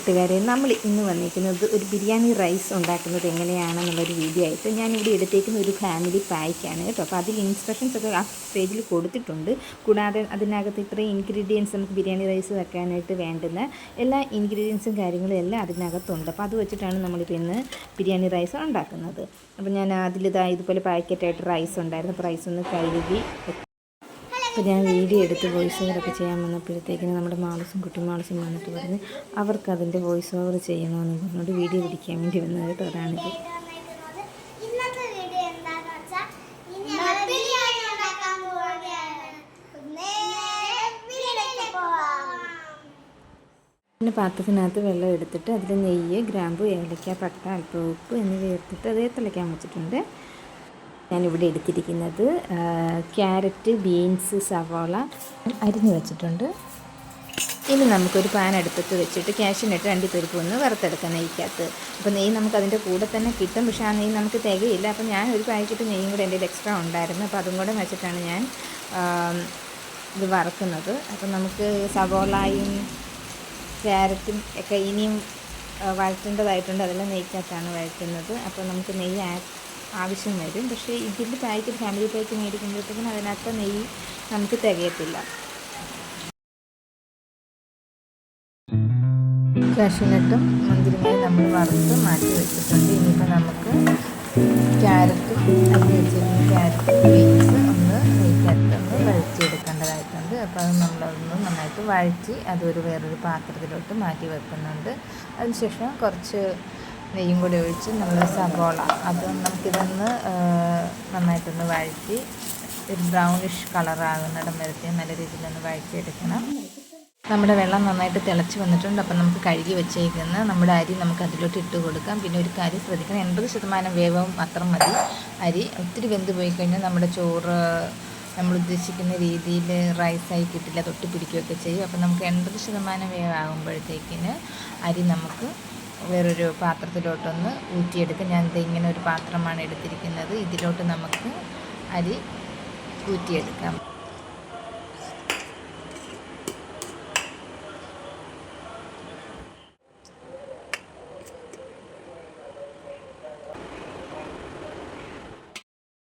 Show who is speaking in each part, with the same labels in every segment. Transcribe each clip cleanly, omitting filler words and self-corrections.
Speaker 1: കൂട്ടുകാരെ, നമ്മൾ ഇന്ന് വന്നിരിക്കുന്നത് ഒരു ബിരിയാണി റൈസ് ഉണ്ടാക്കുന്നത് എങ്ങനെയാണെന്നുള്ളൊരു വീഡിയോ ആയിട്ട്. ഞാനിവിടെ എടുത്തേക്കുന്ന ഒരു ഫാമിലി പായ്ക്കാണ് കേട്ടോ. അപ്പോൾ അതിൽ ഇൻസ്ട്രക്ഷൻസ് ഒക്കെ ആ പേജിൽ കൊടുത്തിട്ടുണ്ട്. കൂടാതെ അതിനകത്ത് ഇത്രയും ഇൻഗ്രീഡിയൻസ് നമുക്ക് ബിരിയാണി റൈസ് വെക്കാനായിട്ട് വേണ്ടുന്ന എല്ലാ ഇൻഗ്രീഡിയൻസും കാര്യങ്ങളും എല്ലാം അതിനകത്തുണ്ട്. അപ്പോൾ അത് വെച്ചിട്ടാണ് നമ്മളിപ്പോൾ ഇന്ന് ബിരിയാണി റൈസ് ഉണ്ടാക്കുന്നത്. അപ്പോൾ ഞാൻ ഇതുപോലെ പാക്കറ്റായിട്ട് റൈസ് ഉണ്ടായിരുന്നു. അപ്പോൾ റൈസ് ഒന്ന് കഴുകി. അപ്പോൾ ഞാൻ വീഡിയോ എടുത്ത് വോയിസ് ഓവറൊക്കെ ചെയ്യാൻ വന്നപ്പോഴത്തേക്കിന് നമ്മുടെ മാളസും കുട്ടിമാളസും വന്നിട്ട് പറഞ്ഞ് അവർക്ക് അതിൻ്റെ വോയിസ് ഓവർ ചെയ്യണമെന്ന് പറഞ്ഞുകൊണ്ട് വീഡിയോ പിടിക്കാൻ വേണ്ടി വന്നത് കേട്ടോ. അതാണിത്. പിന്നെ പാത്രത്തിനകത്ത് വെള്ളം എടുത്തിട്ട് അതിൽ നെയ്യ്, ഗ്രാമ്പു, ഏലക്ക, പട്ട, അല്പം ഉപ്പ് എന്നിവ ചേർത്തിട്ട് അതേ തിളയ്ക്കാൻ വെച്ചിട്ടുണ്ട്. ഞാനിവിടെ എടുത്തിരിക്കുന്നത് ക്യാരറ്റ്, ബീൻസ്, സവാള അരിഞ്ഞു വെച്ചിട്ടുണ്ട്. ഇനി നമുക്കൊരു പാൻ അടുപ്പത്ത് വെച്ചിട്ട് കാഷ്യൂനട്ട് അണ്ടിപ്പരിപ്പ് ഒന്ന് വറുത്തെടുക്കാം നെയ്ക്കകത്ത്. അപ്പോൾ നെയ്യ് നമുക്കതിൻ്റെ കൂടെ തന്നെ കിട്ടും, പക്ഷേ ആ നെയ്യ് നമുക്ക് തികയില്ല. അപ്പോൾ ഞാൻ ഒരു പാക്കറ്റ് നെയ്യും കൂടെ എൻ്റെ എക്സ്ട്രാ ഉണ്ടായിരുന്നു. അപ്പോൾ അതും കൂടെ വെച്ചിട്ടാണ് ഞാൻ ഇത് വറുക്കുന്നത്. അപ്പോൾ നമുക്ക് സവാളയും ക്യാരറ്റും ഒക്കെ ഇനിയും വഴറ്റേണ്ടതായിട്ടുണ്ട്. അതെല്ലാം നെയ്ക്കകത്താണ് വഴറ്റുന്നത്. അപ്പോൾ നമുക്ക് നെയ്യ് ആവശ്യം വരും. പക്ഷേ ഇതിൻ്റെ പാക്കറ്റ് ഫാമിലി പാക്ക് മേടിക്കുമ്പോഴത്തേക്കും അതിനകത്ത് നെയ്യ് നമുക്ക് തികയത്തില്ല. കാഷ്യൂനട്ടും മുന്തിരിങ്ങയും നമ്മൾ വറുത്ത് മാറ്റി വെച്ചിട്ടുണ്ട്. ഇനിയിപ്പോൾ നമുക്ക് ക്യാരറ്റും അരിഞ്ഞ് വെച്ചിരിക്കുന്ന ക്യാരറ്റും ബീൻസ് ഒന്ന് നെയ്ക്കകത്തൊന്ന് വഴറ്റിയെടുക്കേണ്ടതായിട്ടുണ്ട്. അപ്പോൾ അത് നമ്മളൊന്ന് നന്നായിട്ട് വഴറ്റി അതൊരു വേറൊരു പാത്രത്തിലോട്ട് മാറ്റി വെക്കുന്നുണ്ട്. അതിനുശേഷം കുറച്ച് നെയ്യും കൂടി ഒഴിച്ച് നമ്മൾ സവോള അത് നമുക്കിതൊന്ന് നന്നായിട്ടൊന്ന് വഴറ്റി ഒരു ബ്രൗണിഷ് കളറാകുന്നിടം വരത്തെ നല്ല രീതിയിലൊന്ന് വഴറ്റിയെടുക്കണം. നമ്മുടെ വെള്ളം നന്നായിട്ട് തിളച്ച് വന്നിട്ടുണ്ട്. അപ്പം നമുക്ക് കഴുകി വെച്ചേക്കുന്ന നമ്മുടെ അരി നമുക്ക് അതിലോട്ട് ഇട്ട് കൊടുക്കാം. പിന്നെ ഒരു കാര്യം ശ്രദ്ധിക്കണം, 80% വേവും മാത്രം മതി അരി. ഒത്തിരി വെന്ത് പോയി കഴിഞ്ഞാൽ നമ്മുടെ ചോറ് നമ്മൾ ഉദ്ദേശിക്കുന്ന രീതിയിൽ റൈസായി കിട്ടില്ല, തൊട്ടി പിടിക്കുകയൊക്കെ ചെയ്യും. അപ്പം നമുക്ക് 80% വേവാകുമ്പോഴത്തേക്കിന് അരി നമുക്ക് വേറൊരു പാത്രത്തിലോട്ടൊന്ന് ഊറ്റിയെടുക്കാം. ഞാനിത് ഇങ്ങനെ ഒരു പാത്രമാണ് എടുത്തിരിക്കുന്നത്. ഇതിലോട്ട് നമുക്ക് അരി ഊറ്റിയെടുക്കാം.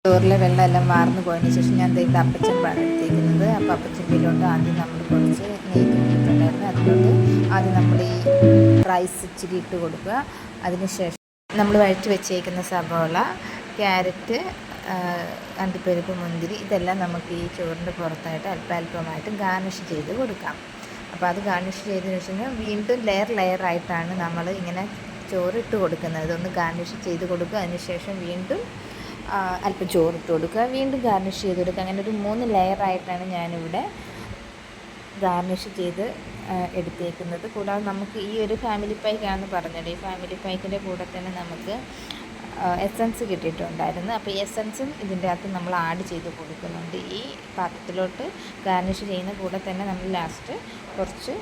Speaker 1: ചോറിലെ വെള്ളം എല്ലാം വാർന്നു പോയതിന് ശേഷം ഞാൻ ഇത് അപ്പച്ചമ്പാണ് എടുത്തിരിക്കുന്നത്. അപ്പോൾ അപ്പച്ചമ്പിലോട്ട് ആദ്യം നമ്മൾ കുറച്ച് നെയ്യ് തൂക്കിയിട്ടുണ്ടായിരുന്നു. അതിലോട്ട് ആദ്യം നമ്മൾ ഈ റൈസ് ഇച്ചിരി ഇട്ട് കൊടുക്കുക. അതിനുശേഷം നമ്മൾ വഴറ്റി വെച്ചേക്കുന്ന സവോള, ക്യാരറ്റ്, അണ്ടിപ്പരിപ്പ്, മുന്തിരി ഇതെല്ലാം നമുക്ക് ഈ ചോറിൻ്റെ പുറത്തായിട്ട് അല്പമായിട്ട് ഗാർണിഷ് ചെയ്ത് കൊടുക്കാം. അപ്പോൾ അത് ഗാർണിഷ് ചെയ്തതിന് ശേഷം വീണ്ടും ലെയറായിട്ടാണ് നമ്മൾ ഇങ്ങനെ ചോറ് ഇട്ട് കൊടുക്കുന്നത്. ഇതൊന്ന് ഗാർണിഷ് ചെയ്ത് കൊടുക്കുക. അതിനുശേഷം വീണ്ടും അല്പം ചോറിട്ട് കൊടുക്കുക, വീണ്ടും ഗാർണിഷ് ചെയ്ത് കൊടുക്കുക. അങ്ങനെ ഒരു 3 ലെയറായിട്ടാണ് ഞാനിവിടെ ഗാർണിഷ് ചെയ്ത് എടുത്തേക്കുന്നത്. കൂടാതെ നമുക്ക് ഈ ഒരു ഫാമിലി പായ്ക്കാണെന്ന് പറഞ്ഞത്, ഈ ഫാമിലി പായ്ക്കിൻ്റെ കൂടെ തന്നെ നമുക്ക് എസൻസ് കിട്ടിയിട്ടുണ്ടായിരുന്നു. അപ്പോൾ ഈ എസൻസും ഇതിൻ്റെ അകത്ത് നമ്മൾ ആഡ് ചെയ്ത് കൊടുക്കുന്നുണ്ട്. ഈ പാത്രത്തിലോട്ട് ഗാർണിഷ് ചെയ്യുന്ന കൂടെ തന്നെ നമ്മൾ ലാസ്റ്റ് കുറച്ച്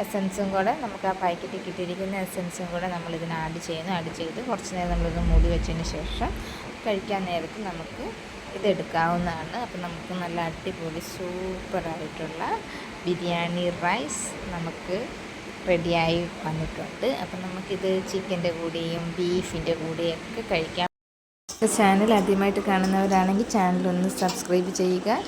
Speaker 1: എസൻസും കൂടെ നമുക്ക് ആ പാക്കറ്റിൽ കിട്ടിയിരിക്കുന്ന എസൻസും കൂടെ നമ്മളിതിന് ആഡ് ചെയ്ത് കുറച്ച് നേരം നമ്മളിത് മൂടി വെച്ചതിന് ശേഷം കഴിക്കാൻ നേരത്ത് നമുക്ക് ഇതെടുക്കാവുന്നതാണ്. അപ്പോൾ നമുക്ക് നല്ല അടിപൊളി സൂപ്പറായിട്ടുള്ള ബിരിയാണി റൈസ് നമുക്ക് റെഡിയായി വന്നിട്ടുണ്ട്. അപ്പം നമുക്കിത് ചിക്കൻ്റെ കൂടെയും ബീഫിൻ്റെ കൂടെയൊക്കെ കഴിക്കാം. ചാനൽ ആദ്യമായിട്ട് കാണുന്നവരാണെങ്കിൽ ചാനലൊന്ന് സബ്സ്ക്രൈബ് ചെയ്യുക,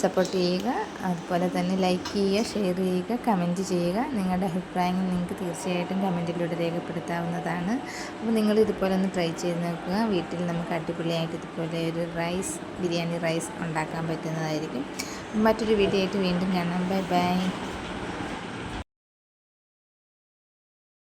Speaker 1: സപ്പോർട്ട് ചെയ്യുക. അതുപോലെ തന്നെ ലൈക്ക് ചെയ്യുക, ഷെയർ ചെയ്യുക, കമൻറ്റ് ചെയ്യുക. നിങ്ങളുടെ അഭിപ്രായങ്ങൾ നിങ്ങൾക്ക് തീർച്ചയായിട്ടും കമൻറ്റിലൂടെ രേഖപ്പെടുത്താവുന്നതാണ്. അപ്പോൾ നിങ്ങൾ ഇതുപോലെ ഒന്ന് ട്രൈ ചെയ്ത് നോക്കുക. വീട്ടിൽ നമുക്ക് അടിപൊളിയായിട്ട് ഇതുപോലെ ഒരു ബിരിയാണി റൈസ് ഉണ്ടാക്കാൻ പറ്റുന്നതായിരിക്കും. മറ്റൊരു വീഡിയോ ആയിട്ട് വീണ്ടും കാണാം. Bye bye.